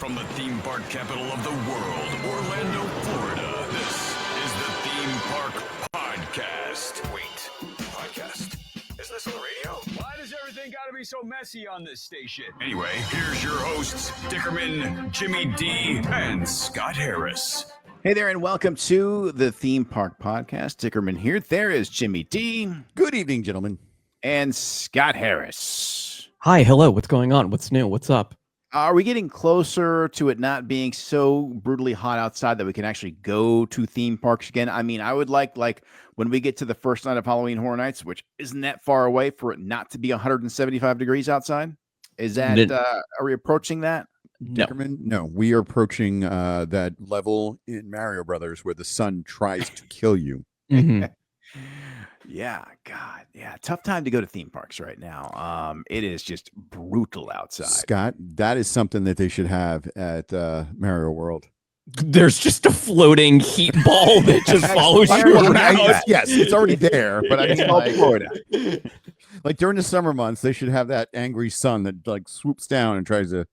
From the theme park capital of the world, Orlando, Florida, this is the Theme Park Podcast. Wait, podcast? Is this on the radio? Why does everything gotta be so messy on this station? Anyway, here's your hosts, Dickerman, Jimmy D, and Scott Harris. Hey there, and welcome to the Theme Park Podcast. Dickerman here. There is Jimmy D. Good evening, gentlemen. And Scott Harris. Hi, hello. What's going on? What's new? What's up? Are we getting closer to it not being so brutally hot outside that we can actually go to theme parks again? I mean, I would like when we get to the first night of Halloween Horror Nights, which isn't that far away, for it not to be 175 degrees outside. Is that, are we approaching that? No. Dickerman? No, we are approaching that level in Mario Brothers where the sun tries to kill you. Mm-hmm. Yeah, God. Yeah, tough time to go to theme parks right now. It is just brutal outside. Scott, that is something that they should have at Mario World. There's just a floating heat ball that just follows you around. Yes, it's already there, but I mean, like, Florida. like during the summer months, they should have that angry sun that like swoops down and tries to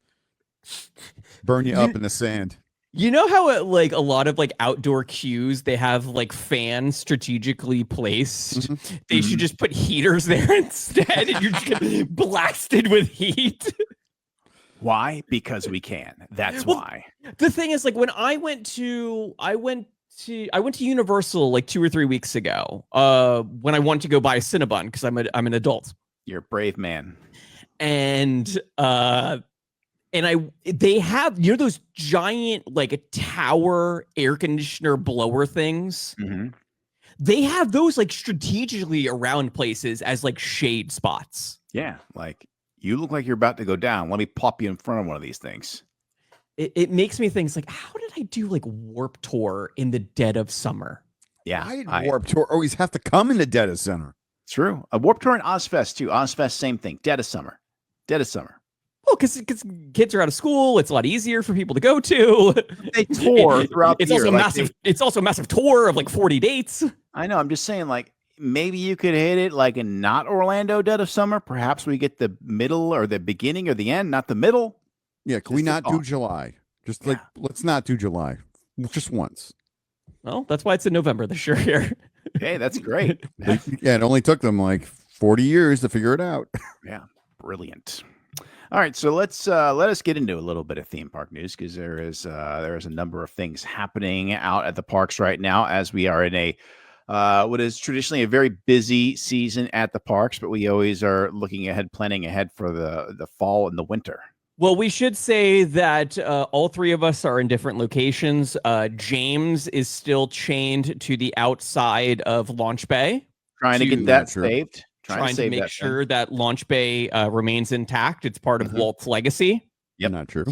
burn you up in the sand. You know how at like a lot of like outdoor queues, they have like fans strategically placed? Mm-hmm. They should just put heaters there instead, and you're just getting blasted with heat. Why? Because we can. That's why. The thing is, like, when I went to Universal like 2 or 3 weeks ago, when I wanted to go buy a Cinnabon because I'm an adult. You're a brave man. And they have, you know, those giant like tower air conditioner blower things. Mm-hmm. They have those like strategically around places as like shade spots. Yeah, like you look like you're about to go down. Let me pop you in front of one of these things. It makes me think, it's like, how did I do like Warp Tour in the dead of summer? Yeah, Why did Warp Tour always have to come in the dead of summer? True. A Warp Tour and Ozfest too. Ozfest, same thing. Dead of summer. Dead of summer. Well, because kids are out of school, it's a lot easier for people to go to. They tour throughout the year. Also massive. It's also a massive tour of like 40 dates. I know. I'm just saying, like, maybe you could hit it like in not Orlando dead of summer. Perhaps we get the middle or the beginning or the end, not the middle. Yeah, can we not do July? Just like, let's not do July. Just once. Well, that's why it's in November this year here. Hey, that's great. Yeah, it only took them like 40 years to figure it out. Yeah, brilliant. All right, so let us get into a little bit of theme park news, because there is a number of things happening out at the parks right now, as we are in a what is traditionally a very busy season at the parks, but we always are looking ahead, planning ahead for the fall and the winter. Well, we should say that all three of us are in different locations. James is still chained to the outside of Launch Bay, Trying to get that saved. Trying to make sure that Launch Bay remains intact. It's part of Walt's legacy. Yep. Not true.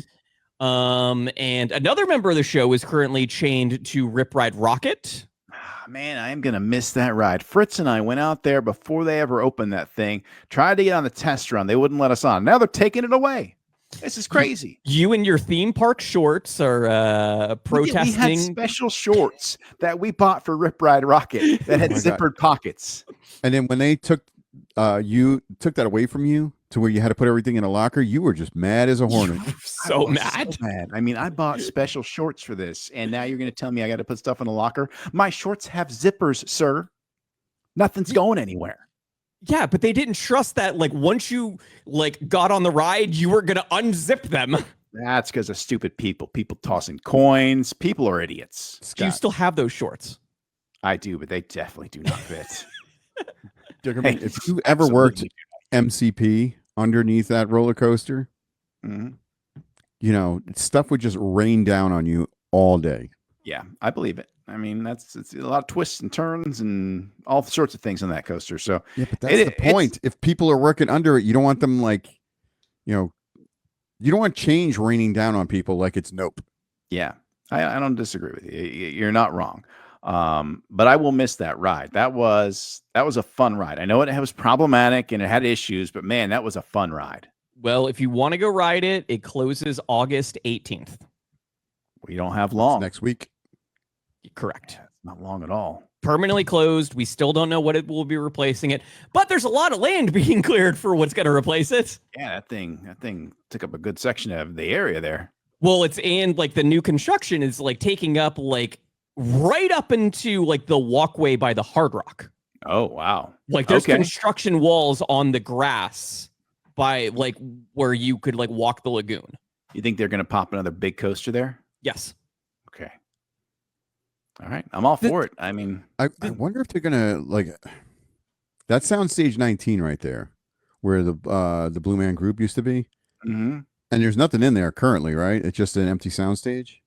And another member of the show is currently chained to Rip Ride Rockit. Man, I am going to miss that ride. Fritz and I went out there before they ever opened that thing, tried to get on the test run. They wouldn't let us on. Now they're taking it away. This is crazy. You and your theme park shorts are protesting. We had special shorts that we bought for Rip Ride Rockit that had zippered pockets. And then when they took that away from you to where you had to put everything in a locker, you were just mad as a hornet. So mad. I mean, I bought special shorts for this, and now you're going to tell me I got to put stuff in a locker? My shorts have zippers, sir. Nothing's going anywhere. Yeah, but they didn't trust that, like, once you like got on the ride, you were going to unzip them. That's because of stupid people. People tossing coins. People are idiots. Scott, do you still have those shorts? I do, but they definitely do not fit. Hey, if you ever worked MCP underneath that roller coaster, you know, stuff would just rain down on you all day. Yeah, I believe it. I mean, it's a lot of twists and turns and all sorts of things on that coaster. So yeah, but that's the point. If people are working under it, you don't want them like, you know, you don't want change raining down on people like it's Nope. Yeah, I don't disagree with you. You're not wrong. But I will miss that ride. That was a fun ride. I know it was problematic and it had issues, but man, that was a fun ride. Well, if you want to go ride it, it closes August 18th. We don't have long. That's next week. Correct. Yeah, not long at all. Permanently closed. We still don't know what it will be replacing it, but there's a lot of land being cleared for what's going to replace it. Yeah, that thing took up a good section of the area there. Well, it's and like the new construction is like taking up like right up into like the walkway by the Hard Rock. Oh, wow. Like there's Okay. construction walls on the grass by like where you could like walk the lagoon. You think they're going to pop another big coaster there? Yes. Okay. All right. I'm all for it. I mean, I wonder if they're gonna like that soundstage 19 right there, where the Blue Man Group used to be, and there's nothing in there currently, right? It's just an empty soundstage.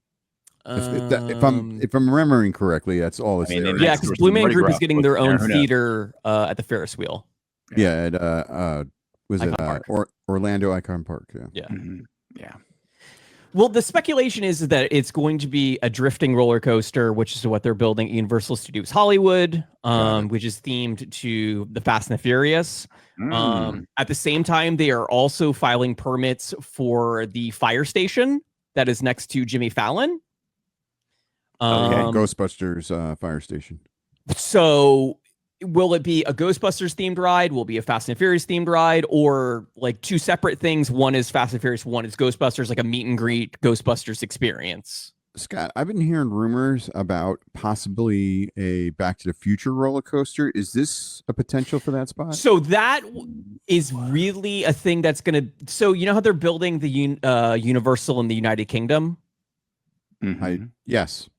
If I'm remembering correctly, that's all it's there. Yeah, because Blue Man Group is getting their own theater at the Ferris wheel. Yeah, at was Icon it Orlando Icon Park? Yeah. Yeah. Mm-hmm. Yeah. Well, the speculation is that it's going to be a drifting roller coaster, which is what they're building at Universal Studios Hollywood, which is themed to the Fast and the Furious. At the same time, they are also filing permits for the fire station that is next to Jimmy Fallon. Ghostbusters fire station. So will it be a Ghostbusters themed ride? Will it be a Fast and Furious themed ride, or like two separate things? One is Fast and Furious, one is Ghostbusters, like a meet and greet Ghostbusters experience. Scott, I've been hearing rumors about possibly a Back to the Future roller coaster. Is this a potential for that spot? So that is really a thing that's going to. So you know how they're building the Universal in the United Kingdom? Yes.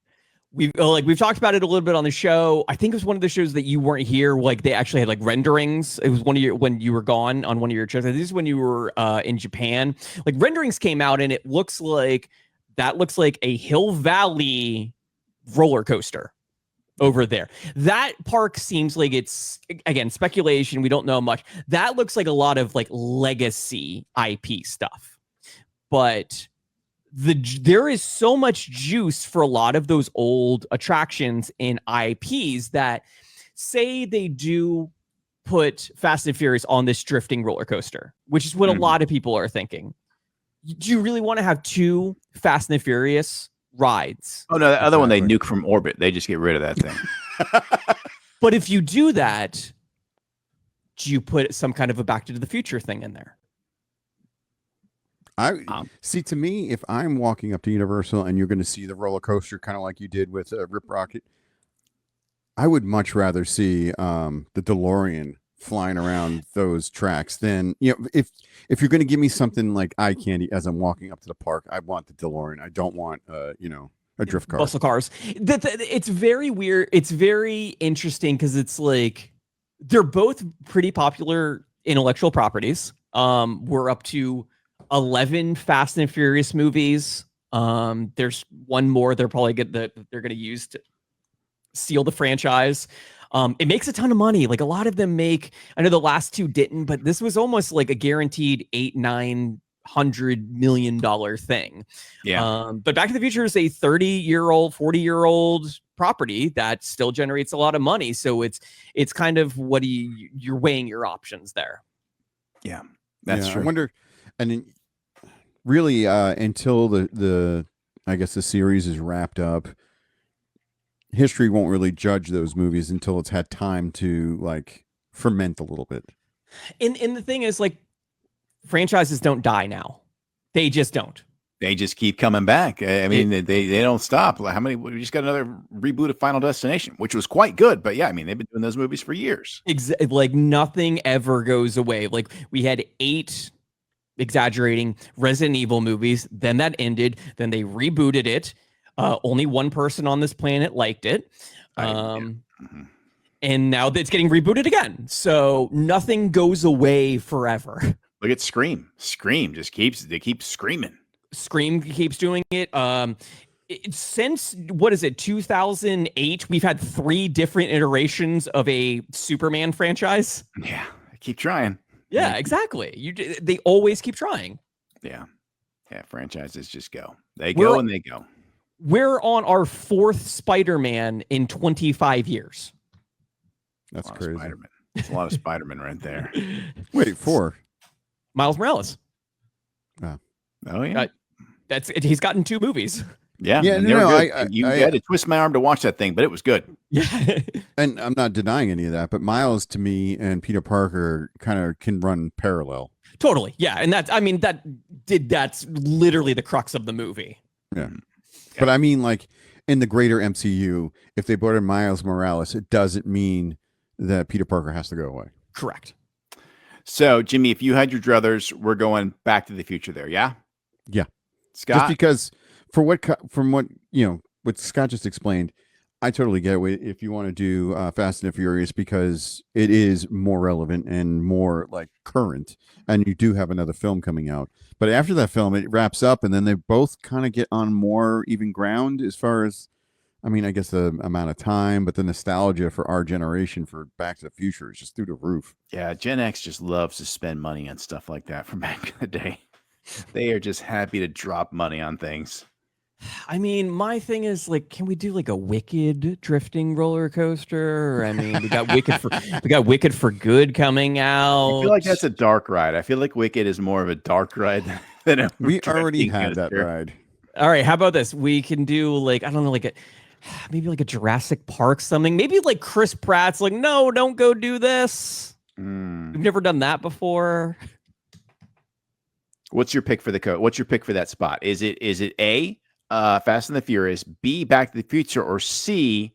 We've talked about it a little bit on the show. I think it was one of the shows that you weren't here. Like they actually had like renderings. It was one of your when you were gone on one of your trips. This is when you were in Japan. Like renderings came out and it looks like a Hill Valley roller coaster over there. That park seems like it's, again, speculation. We don't know much. That looks like a lot of like legacy IP stuff, but there is so much juice for a lot of those old attractions in IPs that say they do put Fast and Furious on this drifting roller coaster, which is what a lot of people are thinking. Do you really want to have two Fast and the Furious rides? Oh, no, the other one they nuke from orbit. They just get rid of that thing. But if you do that, do you put some kind of a Back to the Future thing in there? See, to me, if I'm walking up to Universal and you're going to see the roller coaster, kind of like you did with Rip Rocket, I would much rather see the DeLorean flying around those tracks than, you know, if you're going to give me something like eye candy as I'm walking up to the park, I want the DeLorean. I don't want, a drift car. Muscle cars. It's very weird. It's very interesting because it's like they're both pretty popular intellectual properties. We're up to 11 Fast and Furious movies. There's one more they're probably they're going to use to seal the franchise. It makes a ton of money. Like a lot of them make, I know the last two didn't, but this was almost like a guaranteed $800-900 million thing. Yeah. But Back to the Future is a 30-year-old, 40-year-old property that still generates a lot of money. So it's kind of you're weighing your options there. Yeah, that's true. I wonder, and then really until the I guess the series is wrapped up, history won't really judge those movies until it's had time to like ferment a little bit. And the thing is, like, franchises don't die now. They just don't. They just keep coming back. I mean, they don't stop. How many? We just got another reboot of Final Destination, which was quite good. But yeah, I mean, they've been doing those movies for years. Like nothing ever goes away. Like we had 8, exaggerating, Resident Evil movies. Then that ended. Then they rebooted it. Only one person on this planet liked it. And now it's getting rebooted again. So nothing goes away forever. Look at Scream. Scream just keeps screaming. Scream keeps doing it. Since, what is it, 2008, we've had 3 different iterations of a Superman franchise. Yeah, I keep trying. Yeah, exactly. They always keep trying. Yeah. Franchises just go. They go and they go. We're on our 4th Spider-Man in 25 years. That's crazy. Spider-Man. That's a lot of Spider-Man right there. Wait, 4? Miles Morales. Oh yeah. He's gotten 2 movies. Yeah. Yeah. You had to twist my arm to watch that thing, but it was good. Yeah. And I'm not denying any of that, but Miles to me and Peter Parker kind of can run parallel. Totally. Yeah. And that's literally the crux of the movie. Yeah. But I mean, like in the greater MCU, if they brought in Miles Morales, it doesn't mean that Peter Parker has to go away. Correct. So, Jimmy, if you had your druthers, we're going Back to the Future there, yeah? Yeah. Scott? Just because from what what Scott just explained, I totally get it if you want to do Fast and the Furious, because it is more relevant and more like current, and you do have another film coming out. But after that film, it wraps up, and then they both kind of get on more even ground as far as, I mean, I guess the amount of time, but the nostalgia for our generation for Back to the Future is just through the roof. Yeah, Gen X just loves to spend money on stuff like that from back in the day. They are just happy to drop money on things. I mean, my thing is like, can we do like a Wicked drifting roller coaster? I mean, we got Wicked for Good coming out. I feel like that's a dark ride. I feel like Wicked is more of a dark ride than a We already had that coaster. ride. All right, how about this? We can do like, I don't know, like maybe like a Jurassic Park something. Maybe like Chris Pratt's like, no, don't go do this. We've never done that before. What's your pick for what's your pick for that spot? Is it A, Fast and the Furious, B, Back to the Future, or C,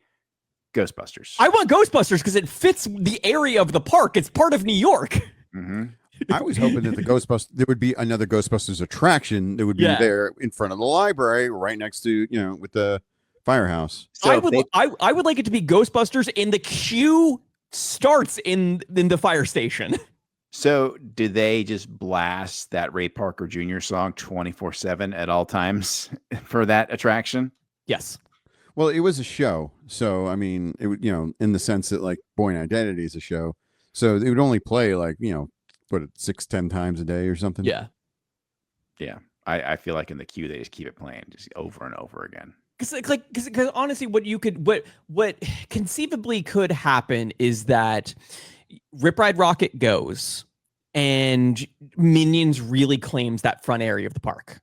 Ghostbusters? I want Ghostbusters because it fits the area of the park. It's part of New York. Mm-hmm. I was hoping that there would be another Ghostbusters attraction that would be there in front of the library, right next to, with the firehouse. So I would like it to be Ghostbusters, and the queue starts in the fire station. So do they just blast that Ray Parker Jr. song 24/7 at all times for that attraction? Yes. Well, it was a show. So, I mean, it would, in the sense that like Bourne Identity is a show. So it would only play like, 6-10 times a day or something. Yeah. Yeah. I feel like in the queue, they just keep it playing just over and over again. Because honestly, what conceivably could happen is that Rip Ride Rockit goes and Minions really claims that front area of the park.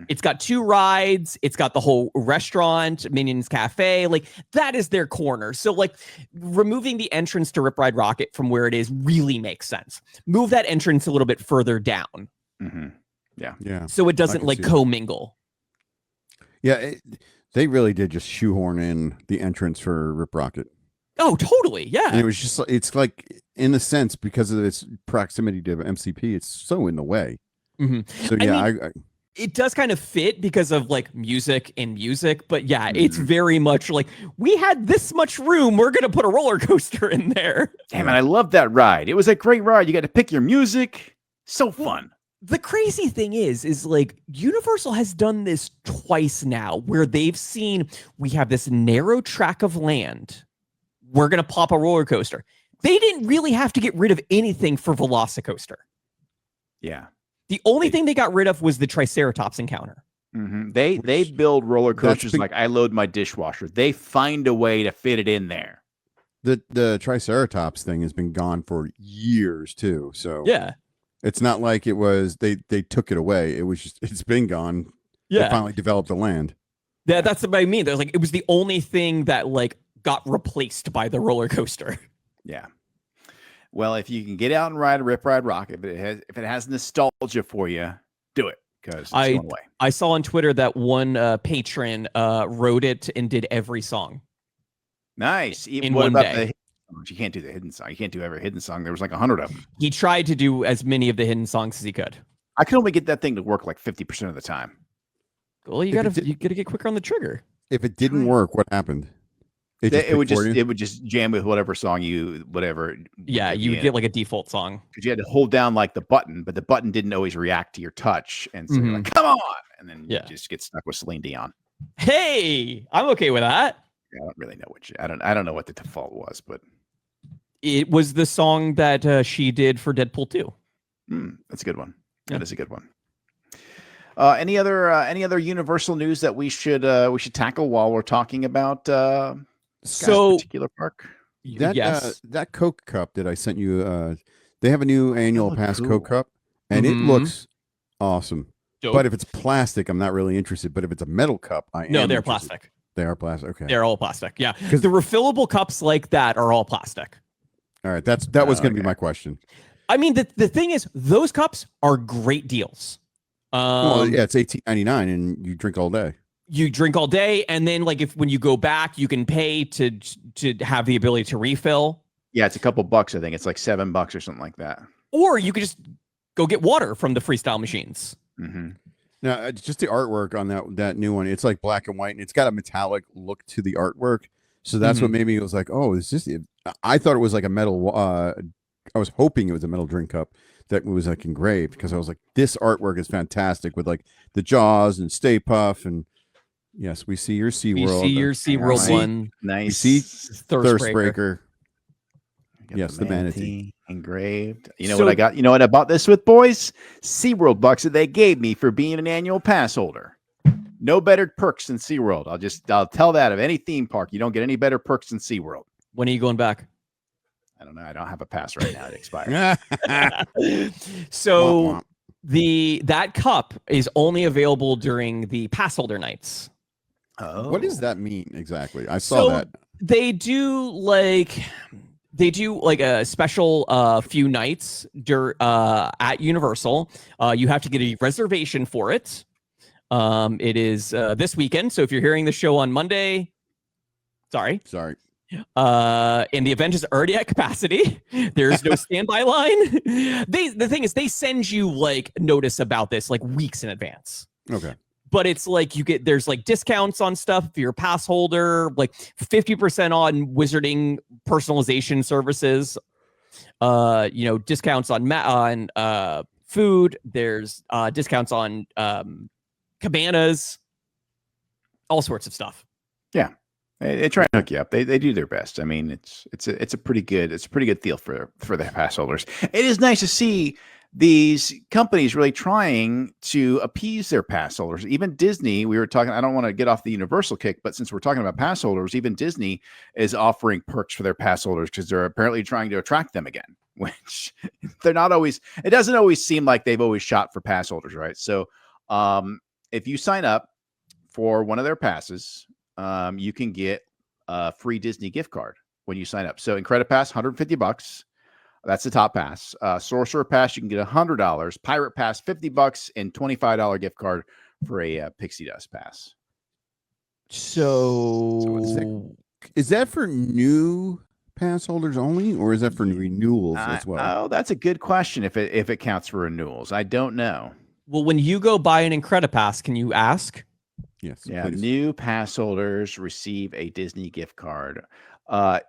It's got 2 rides. It's got the whole restaurant, Minions Cafe. Like that is their corner. So like removing the entrance to Rip Ride Rockit from where it is really makes sense. Move that entrance a little bit further down. Mm-hmm. Yeah. So it doesn't like commingle. Yeah. They really did just shoehorn in the entrance for Rip Rockit. Oh, totally. Yeah. And it was just, it's like, in a sense, because of its proximity to MCP, it's so in the way. Mm-hmm. So yeah, it does kind of fit because of like music, but yeah, it's very much like we had this much room. We're going to put a roller coaster in there. Damn it. I love that ride. It was a great ride. You got to pick your music. So fun. The crazy thing is like Universal has done this twice now where they've seen we have this narrow tract of land. We're going to pop a roller coaster. They didn't really have to get rid of anything for Velocicoaster. Yeah. The only thing they got rid of was the Triceratops encounter. Mm-hmm. They build roller coasters like I load my dishwasher. They find a way to fit it in there. The Triceratops thing has been gone for years too. So yeah, it's not like it was they took it away. It was just it's been gone. Yeah, they finally developed the land. Yeah, that's what I mean. There's like it was the only thing that like got replaced by the roller coaster. Yeah. Well, if you can get out and ride a Rip Ride Rockit, but if it has nostalgia for you, do it because it's going away. I saw on Twitter that one patron wrote it and did every song. Nice. In one day. You can't do the hidden song. You can't do every hidden song. There was like 100 of them. He tried to do as many of the hidden songs as he could. I could only get that thing to work like 50% of the time. Well, you gotta get quicker on the trigger. If it didn't work, what happened? It would just jam with whatever song whatever. Yeah, you would get like a default song because you had to hold down like the button, but the button didn't always react to your touch, and so you're like, "Come on!" And then you just get stuck with Celine Dion. Hey, I'm okay with that. Yeah, I don't really know I don't know what the default was, but it was the song that she did for Deadpool 2. That's a good one. That is a good one. Any other Universal news that we should tackle while we're talking about particular park? That Coke cup that I sent you, they have a new annual pass Coke cup, and it looks awesome. Dope. But if it's plastic, I'm not really interested. But if it's a metal cup, they're interested. Plastic. They are plastic. Okay, they're all plastic. Yeah, because the refillable cups like that are all plastic. All right, that was going to be my question. I mean, the thing is, those cups are great deals. Well, yeah, it's $18.99 and you drink all day. You drink all day, and then like when you go back, you can pay to have the ability to refill. Yeah, it's a couple bucks. I think it's like $7 or something like that. Or you could just go get water from the freestyle machines. Mm-hmm. Now, just the artwork on that new one. It's like black and white, and it's got a metallic look to the artwork. So that's what made me was like, oh, is this? I thought it was like a metal. I was hoping it was a metal drink cup that was like engraved, because I was like, this artwork is fantastic with like the Jaws and Stay Puft, and yes, we see your SeaWorld. We see your SeaWorld one. Nice. We see Thirst Breaker. Yes, the manatee engraved. You know what I got? You know what I bought this with, boys? SeaWorld bucks that they gave me for being an annual pass holder. No better perks than SeaWorld. I'll tell that of any theme park. You don't get any better perks than SeaWorld. When are you going back? I don't know. I don't have a pass right now. It expired. So that cup is only available during the Passholder Nights. Oh. What does that mean exactly? I saw that. They do like a special few nights at Universal. You have to get a reservation for it. It is this weekend. So if you're hearing the show on Monday, sorry. And the event is already at capacity. There's no standby line. The thing is, they send you like notice about this like weeks in advance. Okay. But it's like there's like discounts on stuff if you're a pass holder, like 50% on wizarding personalization services. Discounts on food. There's discounts on cabanas, all sorts of stuff. Yeah. They try to hook you up. They do their best. I mean, it's a pretty good deal for the pass holders. It is nice to see these companies really trying to appease their pass holders. Even Disney, we were talking, I don't want to get off the Universal kick, but since we're talking about pass holders, even Disney is offering perks for their pass holders because they're apparently trying to attract them again, which they're not always, it doesn't always seem like they've always shot for pass holders, right? So if you sign up for one of their passes, you can get a free Disney gift card when you sign up. So Incredipass, $150. That's the top pass. Sorcerer Pass, you can get $100. Pirate Pass, $50, and $25 gift card for a Pixie Dust Pass. So is that for new pass holders only, or is that for renewals as well? Oh, that's a good question. If it counts for renewals, I don't know. Well, when you go buy an Incredipass, can you ask? Yes. Yeah. Please. New pass holders receive a Disney gift card.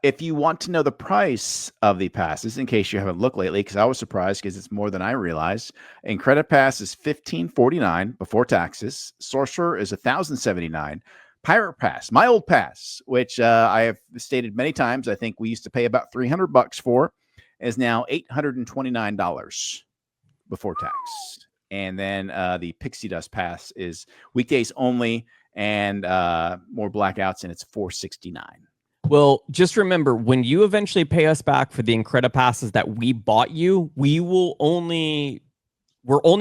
If you want to know the price of the passes, in case you haven't looked lately, because I was surprised because it's more than I realized. Incredipass is $1,549 before taxes. Sorcerer is $1,079. Pirate Pass, my old pass, which I have stated many times, I think we used to pay about $300 for, is now $829 before tax. And then the Pixie Dust Pass is weekdays only and more blackouts, and it's $469. Well, just remember, when you eventually pay us back for the Incredipasses that we bought you, we're only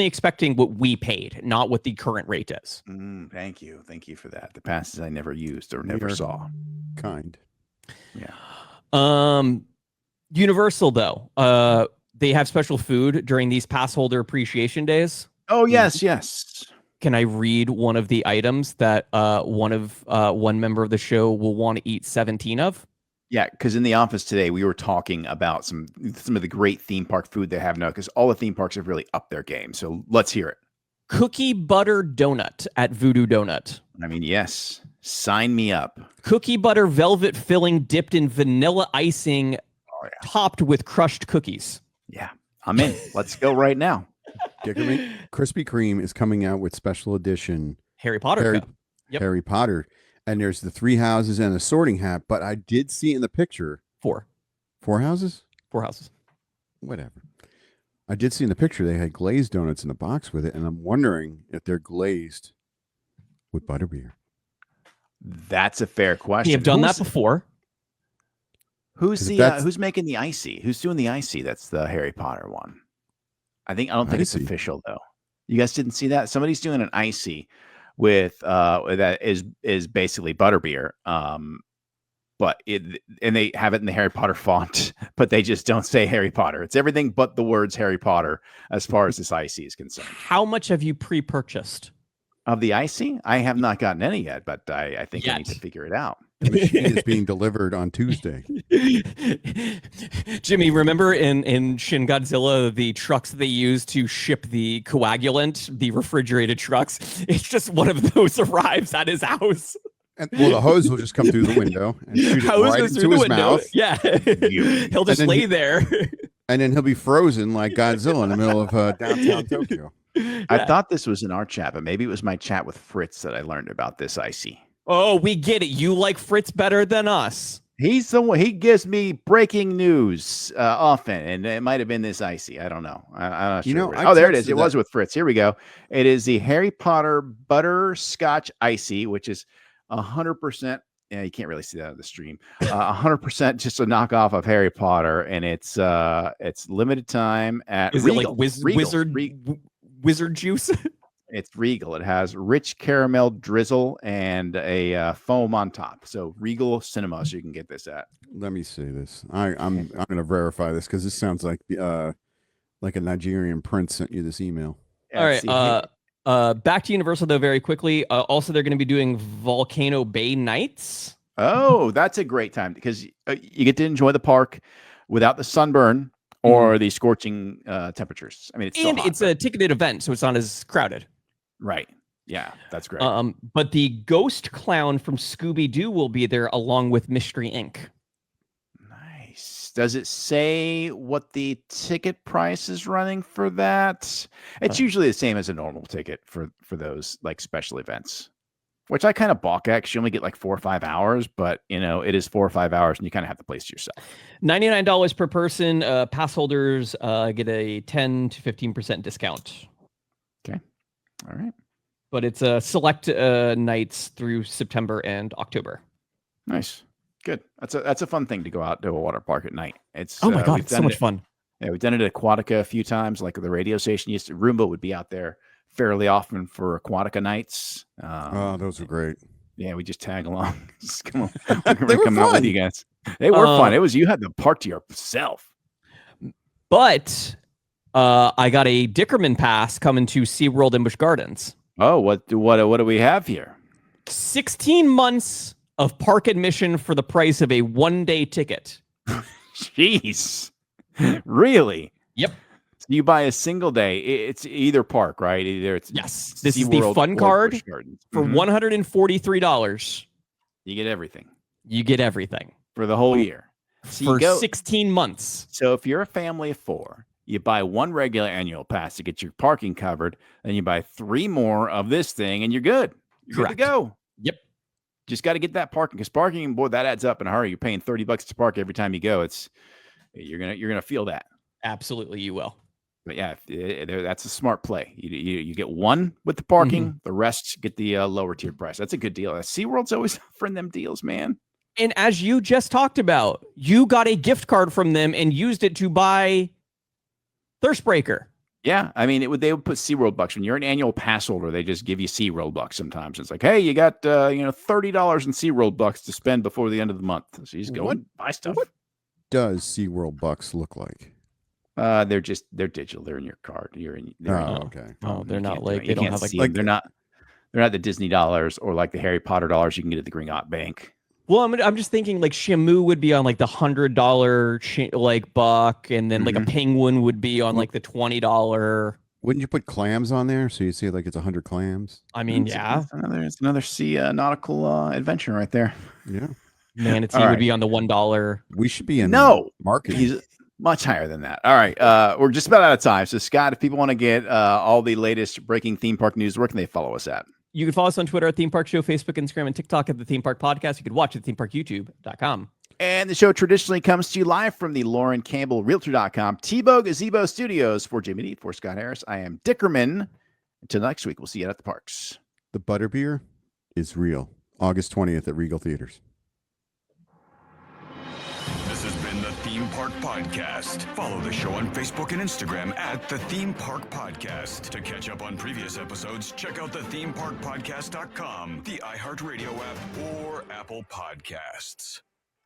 expecting what we paid, not what the current rate is. Thank you for that. The passes I never used or never saw. Kind. Yeah. Universal though, they have special food during these pass holder appreciation days. Oh yes. Can I read one of the items that one member of the show will want to eat 17 of? Yeah, because in the office today, we were talking about some of the great theme park food they have now, because all the theme parks have really upped their game. So let's hear it. Cookie butter donut at Voodoo Donut. I mean, yes. Sign me up. Cookie butter velvet filling dipped in vanilla icing, topped with crushed cookies. Yeah, I'm in. Let's go right now. Krispy Kreme is coming out with special edition Harry Potter. Harry Potter. And there's the 3 houses and a sorting hat. But I did see in the picture 4 houses. 4 houses. Whatever. I did see in the picture they had glazed donuts in a box with it, and I'm wondering if they're glazed with butterbeer. That's a fair question. We have done that before. Who's making the icy? Who's doing the icy? That's the Harry Potter one. I don't think it's official though. You guys didn't see that? Somebody's doing an icy with that is basically butterbeer. and they have it in the Harry Potter font, but they just don't say Harry Potter. It's everything but the words Harry Potter as far as this icy is concerned. How much have you pre-purchased? Of the icy? I have not gotten any yet, but I think I need to figure it out. The machine is being delivered on Tuesday. Jimmy, remember in Shin Godzilla, the trucks that they use to ship the coagulant, the refrigerated trucks? It's just one of those arrives at his house. And, well, the hose will just come through the window and shoot it right into his mouth. Yeah, he'll just lay there. And then he'll be frozen like Godzilla in the middle of downtown Tokyo. I thought this was in our chat, but maybe it was my chat with Fritz that I learned about this icy. Oh, we get it. You like Fritz better than us. He's the one. He gives me breaking news often, and it might have been this icy. I don't know. I'm not sure. Oh, there it is. It was with Fritz. Here we go. It is the Harry Potter butterscotch icy, which is 100%. Yeah, you can't really see that on the stream. 100% just a knockoff of Harry Potter, and it's limited time at Is Regal. it like wizard juice? It's Regal. It has rich caramel drizzle and a foam on top. So Regal Cinemas, you can get this at. Let me see this. I'm going to verify this because this sounds like a Nigerian prince sent you this email. All right. Back to Universal though, very quickly. Also, they're going to be doing Volcano Bay Nights. Oh, that's a great time because you get to enjoy the park without the sunburn or the scorching temperatures. I mean, it's a ticketed event, so it's not as crowded. Right. Yeah, that's great. But the ghost clown from Scooby-Doo will be there along with Mystery Inc. Nice. Does it say what the ticket price is running for that? It's usually the same as a normal ticket for those like special events, which I kind of balk at because you only get like 4 or 5 hours, but it is 4 or 5 hours and you kind of have to place to yourself. $99 per person. Pass holders get a 10 to 15% discount. Okay. All right. But it's select nights through September and October. Nice. Good. That's a fun thing to go out to a water park at night. It's oh my god, it's so much fun. Yeah, we've done it at Aquatica a few times. Like the radio station used to, Roomba would be out there fairly often for Aquatica nights. Those are great. Yeah, we just tag along. Just come on. We're They were coming out with you guys. They were fun. You had the park to yourself. But I got a Dickerman pass coming to SeaWorld in Busch Gardens. Oh, what do we have here? 16 months of park admission for the price of a 1-day ticket. Jeez. Really? Yep. So you buy a single day. It's either park, right? Either it's this is the fun card for $143. You get everything. You get everything for the whole year. So for 16 months. So if you're a family of 4, you buy 1 regular annual pass to get your parking covered, then you buy 3 more of this thing, and you're good. You're Correct. good to go. Yep. Just got to get that parking because parking, boy, that adds up in a hurry. You're paying $30 to park every time you go. You're gonna feel that. Absolutely, you will. But yeah, that's a smart play. You get 1 with the parking, the rest get the lower tier price. That's a good deal. SeaWorld's always offering them deals, man. And as you just talked about, you got a gift card from them and used it to buy Thirstbreaker. Yeah, I mean, they would put SeaWorld bucks. When you're an annual pass holder, they just give you SeaWorld bucks sometimes. It's like, hey, you got $30 in SeaWorld bucks to spend before the end of the month. So you just go and buy stuff. What does SeaWorld bucks look like? They're digital. They're in your card. Okay. Oh, they're not like they don't have like they're not the Disney dollars or like the Harry Potter dollars you can get at the Gringotts Bank. Well, I'm just thinking like Shamu would be on like the $100 like buck, and then like a penguin would be on like the $20. Wouldn't you put clams on there so you see like it's 100 clams? I mean, it's another sea nautical adventure right there. Yeah, manatee would be on the $1. We should be in market. He's much higher than that. All right, we're just about out of time. So Scott, if people want to get all the latest breaking theme park news, where can they follow us at? You can follow us on Twitter at Theme Park Show, Facebook, Instagram, and TikTok at The Theme Park Podcast. You can watch it at themeparkyoutube.com. And the show traditionally comes to you live from the Lauren Campbell Realtor.com T-Bow Gazebo Studios. For Jamie D, for Scott Harris, I am Dickerman. Until next week, we'll see you at the parks. The Butterbeer is real. August 20th at Regal Theaters. This has been the Theme Park Podcast. Follow the show on Facebook and Instagram at the Theme Park Podcast. To catch up on previous episodes, check out the themeparkpodcast.com, the iHeartRadio app, or Apple Podcasts.